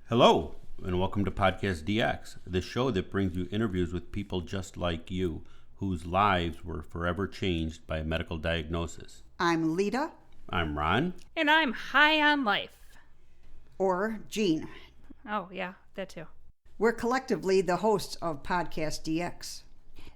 Hello, and welcome to Podcast DX, the show that brings you interviews with people just like you, whose lives were forever changed by a medical diagnosis. I'm Lita. I'm Ron. And I'm high on life. Or Jean. Oh, yeah, that too. We're collectively the hosts of Podcast DX.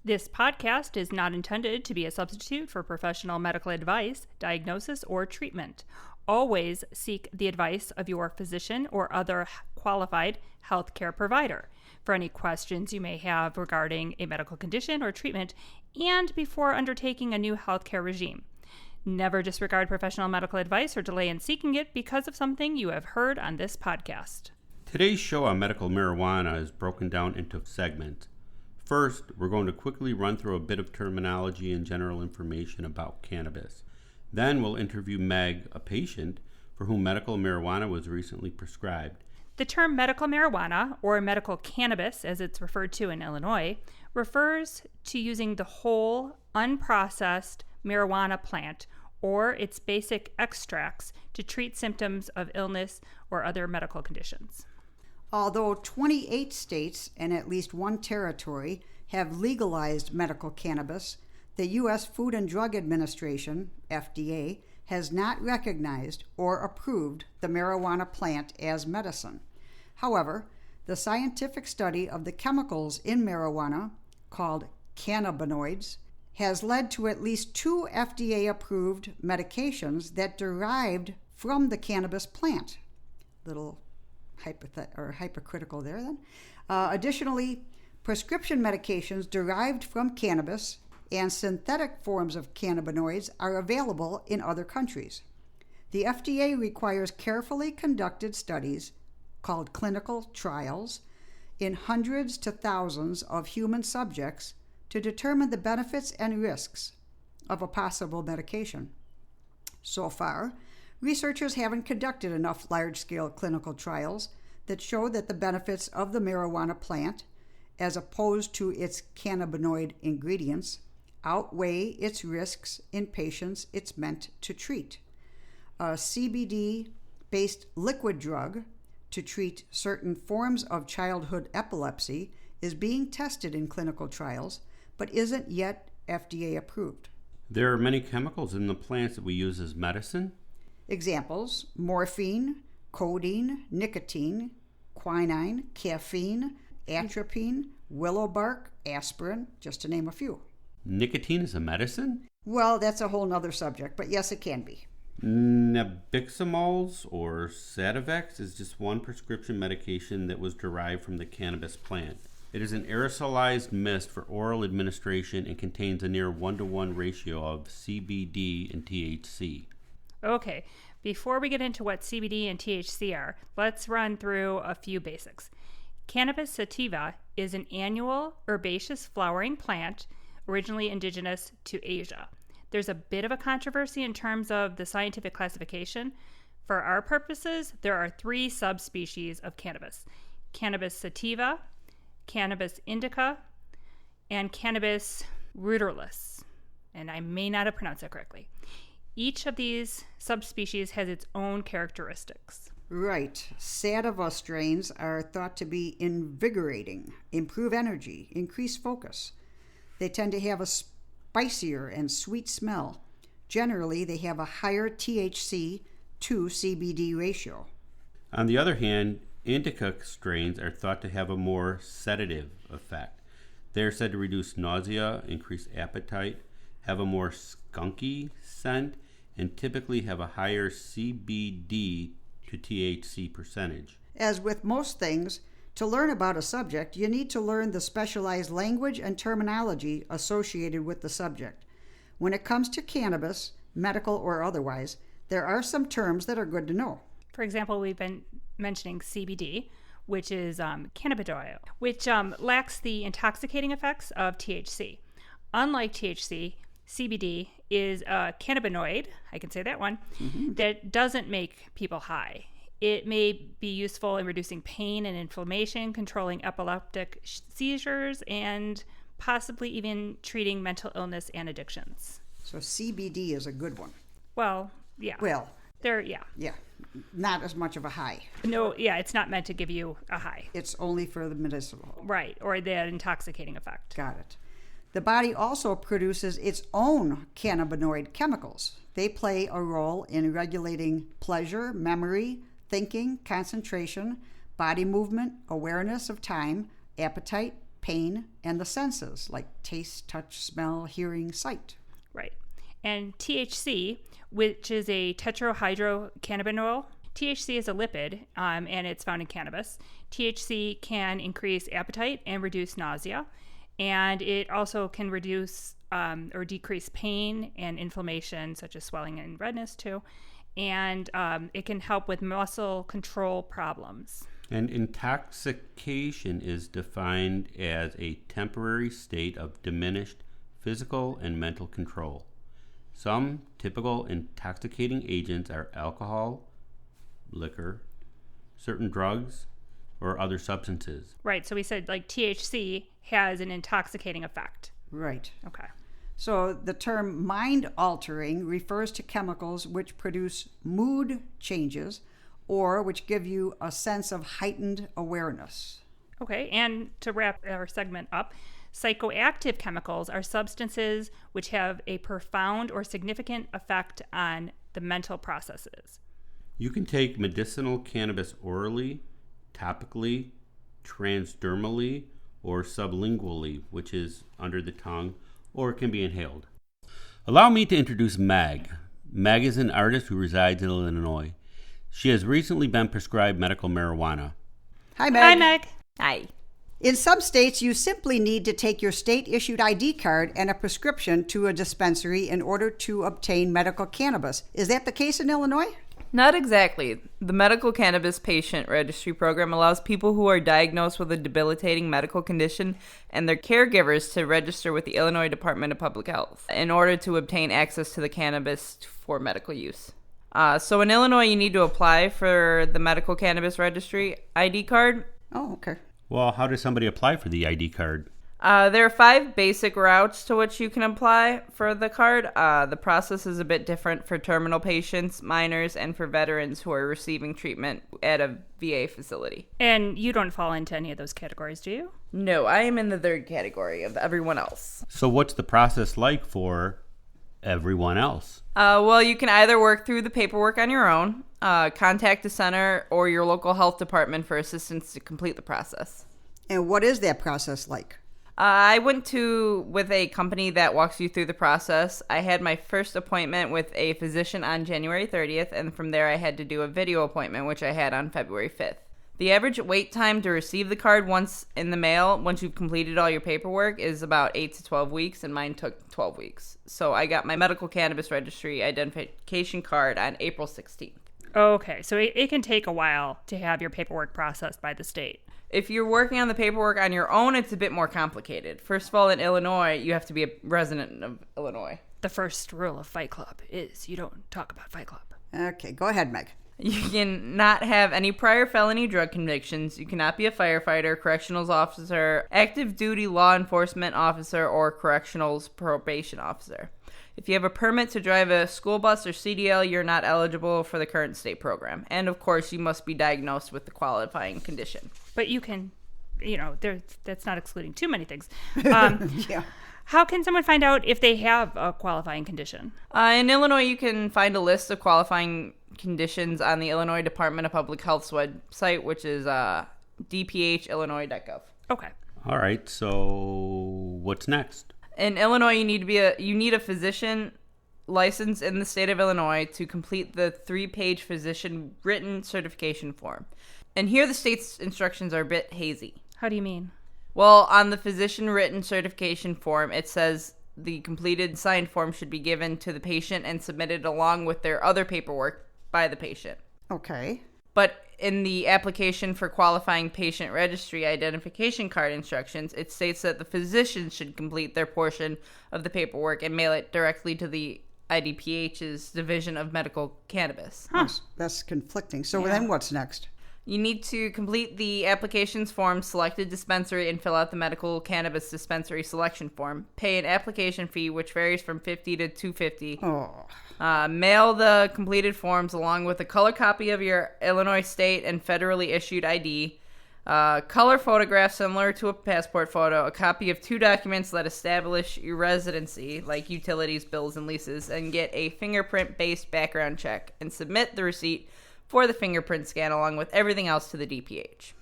This podcast is not intended to be a substitute for professional medical advice, diagnosis, or treatment. Always seek the advice of your physician or other qualified healthcare provider for any questions you may have regarding a medical condition or treatment and before undertaking a new healthcare regime. Never disregard professional medical advice or delay in seeking it because of something you have heard on this podcast. Today's show on medical marijuana is broken down into segments. First, we're going to quickly run through a bit of terminology and general information about cannabis. Then we'll interview Meg, a patient for whom medical marijuana was recently prescribed. The term medical marijuana, or medical cannabis as it's referred to in Illinois, refers to using the whole, unprocessed marijuana plant or its basic extracts to treat symptoms of illness or other medical conditions. Although 28 states and at least one territory have legalized medical cannabis, the U.S. Food and Drug Administration, FDA, has not recognized or approved the marijuana plant as medicine. However, the scientific study of the chemicals in marijuana, called cannabinoids, has led to at least 2 FDA-approved medications that derived from the cannabis plant. Little hypocritical there then. Additionally, prescription medications derived from cannabis and synthetic forms of cannabinoids are available in other countries. The FDA requires carefully conducted studies, called clinical trials, in hundreds to thousands of human subjects to determine the benefits and risks of a possible medication. So far, researchers haven't conducted enough large-scale clinical trials that show that the benefits of the marijuana plant, as opposed to its cannabinoid ingredients, outweigh its risks in patients it's meant to treat. A CBD-based liquid drug to treat certain forms of childhood epilepsy is being tested in clinical trials, but isn't yet FDA approved. There are many chemicals in the plants that we use as medicine. Examples: morphine, codeine, nicotine, quinine, caffeine, atropine, willow bark, aspirin, just to name a few. Nicotine is a medicine? Well, that's a whole nother subject, but yes, it can be. Nabiximols or Sativex is just one prescription medication that was derived from the cannabis plant. It is an aerosolized mist for oral administration and contains a near 1-to-1 ratio of CBD and THC. Okay, before we get into what CBD and THC are, let's run through a few basics. Cannabis sativa is an annual herbaceous flowering plant originally indigenous to Asia. There's a bit of a controversy in terms of the scientific classification. For our purposes, there are 3 subspecies of cannabis: Cannabis sativa, Cannabis indica, and Cannabis ruderalis. And I may not have pronounced that correctly. Each of these subspecies has its own characteristics. Right. Sativa strains are thought to be invigorating, improve energy, increase focus. They tend to have a spicier and sweet smell. Generally, they have a higher THC to CBD ratio. On the other hand, indica strains are thought to have a more sedative effect. They are said to reduce nausea, increase appetite, have a more skunky scent, and typically have a higher CBD to THC percentage. As with most things, to learn about a subject, you need to learn the specialized language and terminology associated with the subject. When it comes to cannabis, medical or otherwise, there are some terms that are good to know. For example, we've been mentioning CBD, which is cannabidiol, which lacks the intoxicating effects of THC. Unlike THC, CBD is a cannabinoid, I can say that one, that doesn't make people high. It may be useful in reducing pain and inflammation, controlling epileptic seizures, and possibly even treating mental illness and addictions. So CBD is a good one. Well, yeah. Well, Yeah. Yeah, not as much of a high. No, yeah, it's not meant to give you a high. It's only for the medicinal. Right, or the intoxicating effect. Got it. The body also produces its own cannabinoid chemicals. They play a role in regulating pleasure, memory, thinking, concentration, body movement, awareness of time, appetite, pain, and the senses like taste, touch, smell, hearing, sight. Right. And THC, which is a tetrahydrocannabinol. THC is a lipid, and it's found in cannabis. THC can increase appetite and reduce nausea, and it also can reduce or decrease pain and inflammation, such as swelling and redness too, and it can help with muscle control problems. And intoxication is defined as a temporary state of diminished physical and mental control. Some typical intoxicating agents are alcohol, liquor, certain drugs, or other substances. Right. So we said like THC has an intoxicating effect. Right. Okay. So the term mind altering refers to chemicals which produce mood changes or which give you a sense of heightened awareness. Okay. And to wrap our segment up, psychoactive chemicals are substances which have a profound or significant effect on the mental processes. You can take medicinal cannabis orally, topically, transdermally, or sublingually, which is under the tongue, or it can be inhaled. Allow me to introduce Meg. Meg is an artist who resides in Illinois. She has recently been prescribed medical marijuana. Hi, Meg. Hi, Meg. Hi. In some states, you simply need to take your state-issued ID card and a prescription to a dispensary in order to obtain medical cannabis. Is that the case in Illinois? Not exactly. The Medical Cannabis Patient Registry Program allows people who are diagnosed with a debilitating medical condition and their caregivers to register with the Illinois Department of Public Health in order to obtain access to the cannabis for medical use. So in Illinois, you need to apply for the Medical Cannabis Registry ID card. Oh, okay. Well, how does somebody apply for the ID card? There are 5 basic routes to which you can apply for the card. The process is a bit different for terminal patients, minors, and for veterans who are receiving treatment at a VA facility. And you don't fall into any of those categories, do you? No, I am in the 3rd category of everyone else. So what's the process like for everyone else? Well, you can either work through the paperwork on your own, contact the center or your local health department for assistance to complete the process. And what is that process like? I went with a company that walks you through the process. I had my first appointment with a physician on January 30th, and from there I had to do a video appointment, which I had on February 5th. The average wait time to receive the card once in the mail, once you've completed all your paperwork, is about 8 to 12 weeks, and mine took 12 weeks. So I got my Medical Cannabis Registry identification card on April 16th. Okay, so it can take a while to have your paperwork processed by the state. If you're working on the paperwork on your own, it's a bit more complicated. First of all, in Illinois, you have to be a resident of Illinois. The first rule of Fight Club is you don't talk about Fight Club. Okay, go ahead, Meg. You cannot have any prior felony drug convictions. You cannot be a firefighter, correctionals officer, active duty law enforcement officer, or correctionals probation officer. If you have a permit to drive a school bus or CDL, you're not eligible for the current state program. And of course, you must be diagnosed with the qualifying condition. But you can, that's not excluding too many things. Yeah. How can someone find out if they have a qualifying condition? In Illinois, you can find a list of qualifying conditions on the Illinois Department of Public Health's website, which is dphillinois.gov. Okay. All right, so what's next? In Illinois, you need a physician license in the state of Illinois to complete the 3-page physician written certification form. And here the state's instructions are a bit hazy. How do you mean? Well, on the physician written certification form, it says the completed signed form should be given to the patient and submitted along with their other paperwork by the patient. Okay. But in the application for qualifying patient registry identification card instructions, it states that the physician should complete their portion of the paperwork and mail it directly to the IDPH's Division of Medical Cannabis. Huh. That's conflicting. So then what's next? You need to complete the applications form, select a dispensary, and fill out the medical cannabis dispensary selection form. Pay an application fee, which varies from $50 to $250. Oh. Mail the completed forms along with a color copy of your Illinois state and federally issued ID. Color photograph similar to a passport photo, a copy of 2 documents that establish your residency, like utilities, bills, and leases, and get a fingerprint-based background check, and submit the receipt for the fingerprint scan along with everything else to the DPH.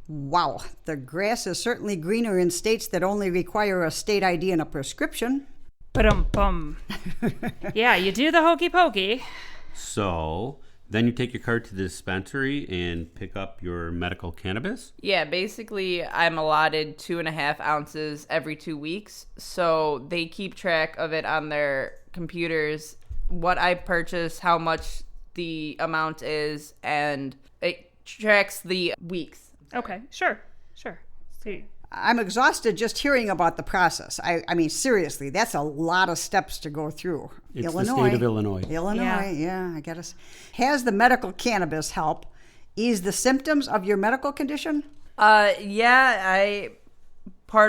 Wow, the grass is certainly greener in states that only require a state ID and a prescription. Ba-dum-bum. Yeah, you do the hokey pokey. So then you take your card to the dispensary and pick up your medical cannabis? Yeah, basically I'm allotted 2.5 ounces every 2 weeks. So they keep track of it on their computers, what I purchase, how much the amount is, and it tracks the weeks. Okay, sure. See. I'm exhausted just hearing about the process. I mean, seriously, that's a lot of steps to go through. It's Illinois. The state of Illinois. Yeah, I guess. Has the medical cannabis help ease the symptoms of your medical condition? Part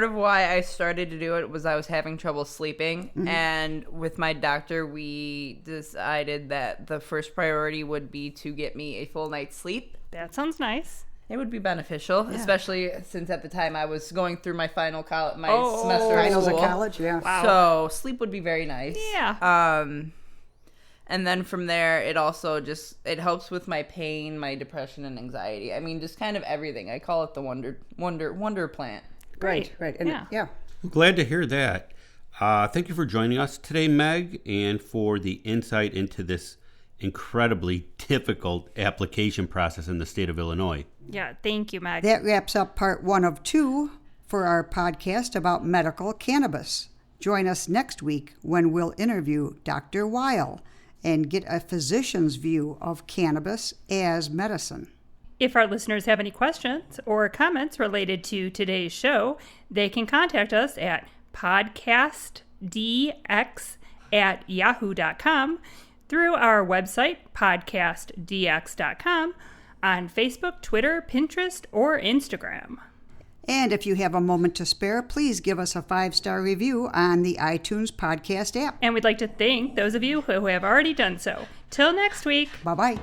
of why I started to do it was I was having trouble sleeping. Mm-hmm. And with my doctor, we decided that the first priority would be to get me a full night's sleep. That sounds nice. It would be beneficial, especially since at the time I was going through my final semester finals of college. Yeah. Wow. So sleep would be very nice. Yeah. And then from there, it also it helps with my pain, my depression, and anxiety. I mean, just kind of everything. I call it the wonder plant. Right. And yeah. I'm glad to hear that. Thank you for joining us today, Meg, and for the insight into this incredibly difficult application process in the state of Illinois. Yeah, thank you, Meg. That wraps up part 1 of 2 for our podcast about medical cannabis. Join us next week when we'll interview Dr. Weil and get a physician's view of cannabis as medicine. If our listeners have any questions or comments related to today's show, they can contact us at podcastdx@yahoo.com, through our website, podcastdx.com, on Facebook, Twitter, Pinterest, or Instagram. And if you have a moment to spare, please give us a 5-star review on the iTunes podcast app. And we'd like to thank those of you who have already done so. Till next week. Bye-bye.